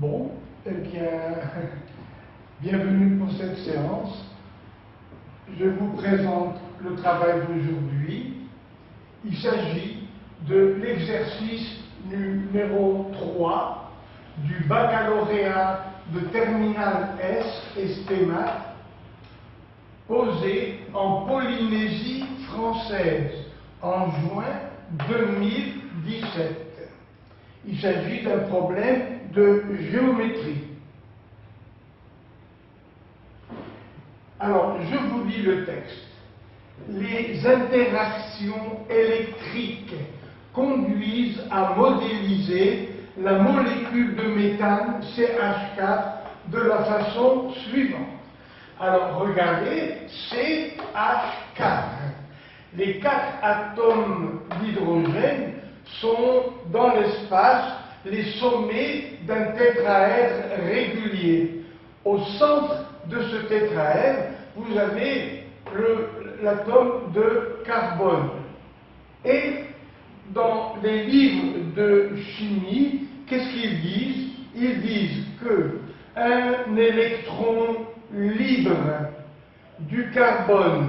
Bon, eh bien, bienvenue pour cette séance. Je vous présente le travail d'aujourd'hui. Il s'agit de l'exercice numéro 3 du baccalauréat de terminale S et STEMAT posé en Polynésie française en juin 2017. Il s'agit d'un problème de géométrie. Alors, je vous lis le texte. Les interactions électriques conduisent à modéliser la molécule de méthane CH4 de la façon suivante. Alors, regardez, CH4. Les 4 atomes d'hydrogène sont dans l'espace les sommets d'un tétraèdre régulier. Au centre de ce tétraèdre, vous avez l'atome de carbone. Et dans les livres de chimie, qu'est-ce qu'ils disent? Ils disent que un électron libre du carbone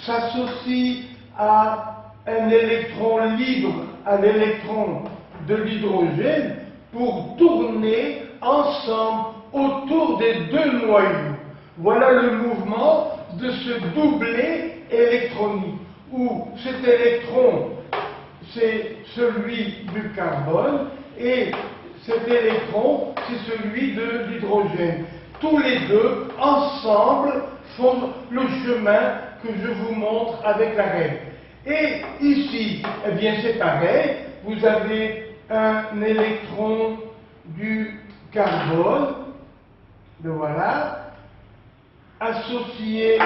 s'associe à un électron libre à l'électron de l'hydrogène pour tourner ensemble autour des deux noyaux. Voilà le mouvement de ce doublet électronique, où cet électron, c'est celui du carbone, et cet électron, c'est celui de l'hydrogène. Tous les deux, ensemble, font le chemin que je vous montre avec la règle. Et ici, eh bien, c'est pareil. Vous avez un électron du carbone, le voilà, associé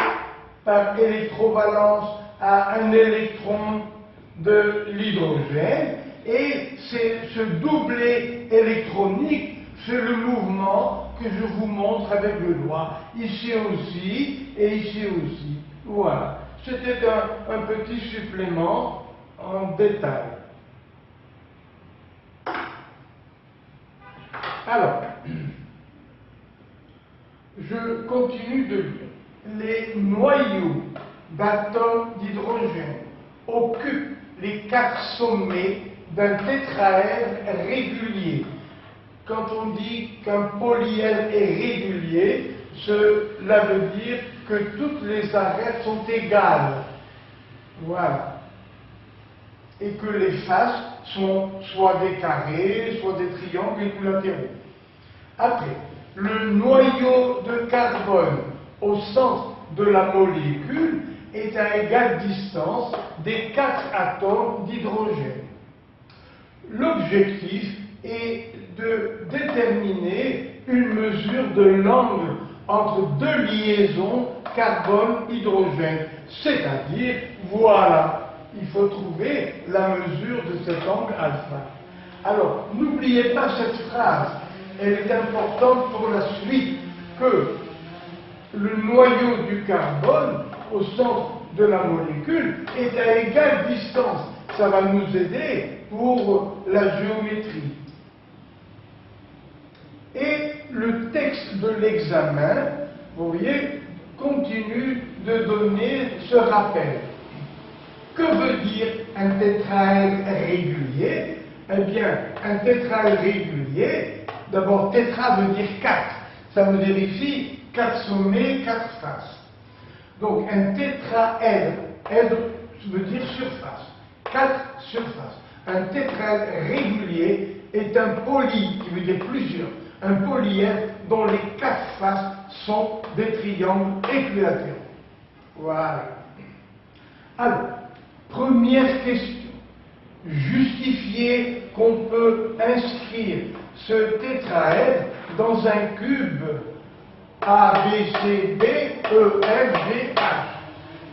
par électrovalence à un électron de l'hydrogène, et c'est ce doublet électronique, c'est le mouvement que je vous montre avec le doigt, ici aussi et ici aussi. Voilà. C'était un petit supplément en détail. Alors, je continue de lire. Les noyaux d'atomes d'hydrogène occupent les 4 sommets d'un tétraèdre régulier. Quand on dit qu'un polyèdre est régulier, cela veut dire que toutes les arêtes sont égales. Voilà. Et que les faces sont soit des carrés, soit des triangles équilatéraux. Après, le noyau de carbone au centre de la molécule est à égale distance des 4 atomes d'hydrogène. L'objectif est de déterminer une mesure de l'angle entre deux liaisons carbone-hydrogène, c'est-à-dire, voilà, il faut trouver la mesure de cet angle alpha. Alors, n'oubliez pas cette phrase, elle est importante pour la suite, que le noyau du carbone au centre de la molécule est à égale distance. Ça va nous aider pour la géométrie. Et le texte de l'examen, vous voyez, continue de donner ce rappel. Que veut dire un tétraèdre régulier? Eh bien, un tétraèdre régulier, d'abord, tétra veut dire 4. Ça veut dire ici 4 sommets, 4 faces. Donc, un tétraèdre, èdre veut dire surface. 4 surfaces. Un tétraèdre régulier est un poly, qui veut dire plusieurs. Un polyèdre dont les 4 faces sont des triangles équilatéraux. Voilà. Alors, première question. Justifier qu'on peut inscrire ce tétraèdre dans un cube A, B, C, D, E, F, G, H.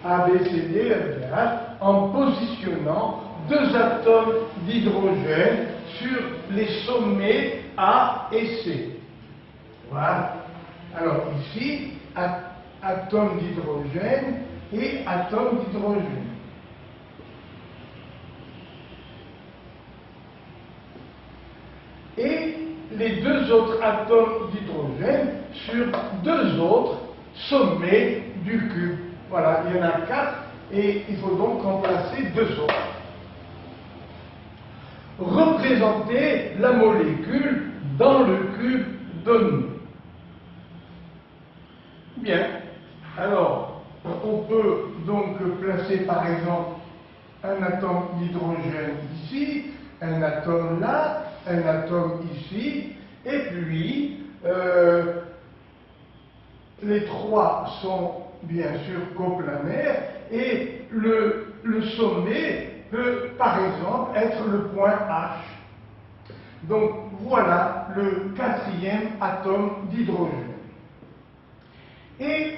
A, B, C, D, E, F, G, H, en positionnant 2 atomes d'hydrogène sur les sommets A et C. Voilà. Alors ici, atome d'hydrogène et atome d'hydrogène. Et les deux autres atomes d'hydrogène sur deux autres sommets du cube. Voilà, il y en a 4 et il faut donc remplacer deux autres. Représenter la molécule dans le cube donné. Bien, alors on peut donc placer par exemple un atome d'hydrogène ici, un atome là, un atome ici, et puis les trois sont bien sûr coplanaires et le sommet peut par exemple être le point H. Donc voilà le quatrième atome d'hydrogène. Et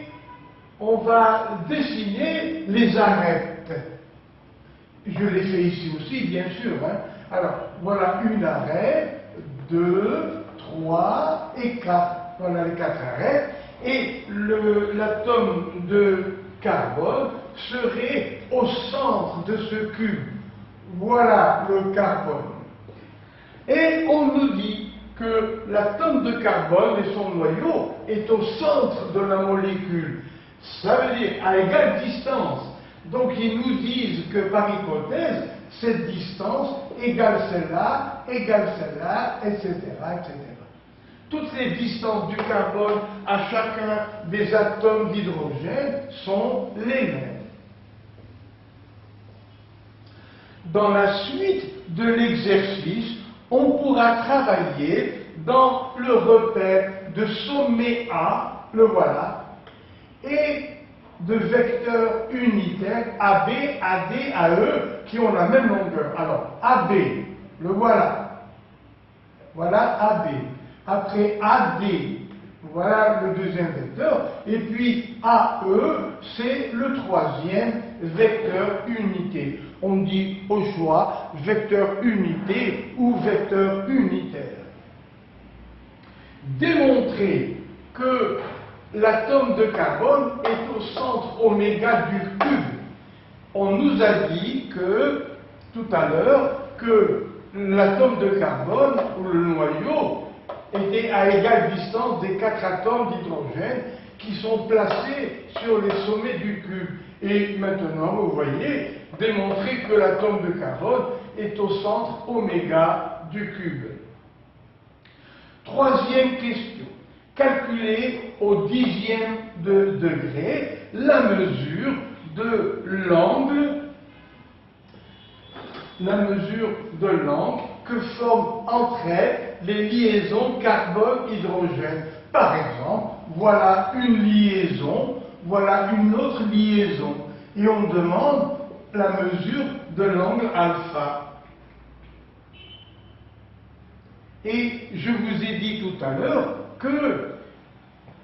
on va dessiner les arêtes. Je l'ai fait ici aussi, bien sûr. Alors, voilà une arête, 2, 3 et 4. Voilà les 4 arêtes. Et l'atome de carbone serait au centre de ce cube. Voilà le carbone. Et on nous dit que l'atome de carbone et son noyau est au centre de la molécule. Ça veut dire à égale distance. Donc ils nous disent que par hypothèse, cette distance égale celle-là, etc., etc. Toutes les distances du carbone à chacun des atomes d'hydrogène sont les mêmes. Dans la suite de l'exercice, on pourra travailler dans le repère de sommet A, le voilà, et de vecteurs unitaires AB, AD, AE qui ont la même longueur. Alors, AB, le voilà. Voilà AB. Après AD, voilà le deuxième vecteur. Et puis AE, c'est le troisième vecteur unité. On dit au choix vecteur unité ou vecteur unitaire. Démontrer que l'atome de carbone est au centre oméga du cube. On nous a dit que, tout à l'heure, que l'atome de carbone, ou le noyau, était à égale distance des 4 atomes d'hydrogène qui sont placés sur les sommets du cube. Et maintenant, vous voyez, démontrer que l'atome de carbone est au centre oméga du cube. Troisième question. Calculer au 10e de degré la mesure de l'angle que forment entre elles les liaisons carbone-hydrogène. Par exemple, voilà une liaison, voilà une autre liaison, et on demande la mesure de l'angle alpha. Et je vous ai dit tout à l'heure que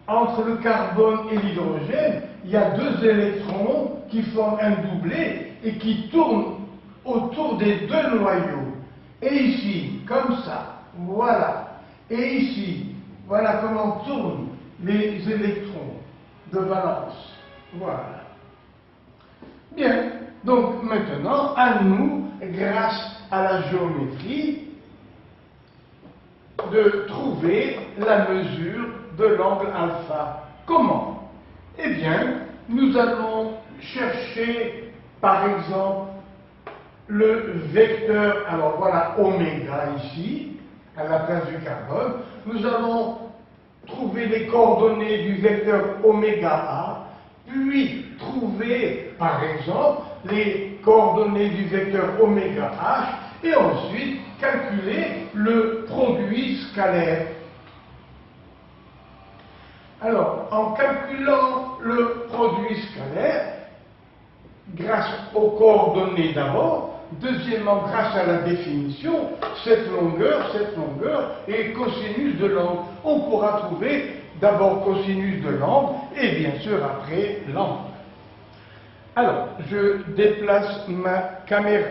entre le carbone et l'hydrogène, il y a deux électrons qui forment un doublet et qui tournent autour des deux noyaux. Et ici, comme ça, voilà. Et ici, voilà comment tournent les électrons de valence. Voilà. Bien, donc maintenant, à nous, grâce à la géométrie, de trouver la mesure de l'angle alpha. Comment? Eh bien, nous allons chercher, par exemple, le vecteur, alors voilà oméga ici, à la place du carbone. Nous allons trouver les coordonnées du vecteur oméga A, puis trouver, par exemple, les coordonnées du vecteur oméga H, et ensuite calculer le produit scalaire. Alors, en calculant le produit scalaire, grâce aux coordonnées d'abord, deuxièmement, grâce à la définition, cette longueur est cosinus de l'angle. On pourra trouver d'abord cosinus de l'angle et bien sûr après l'angle. Alors, je déplace ma caméra.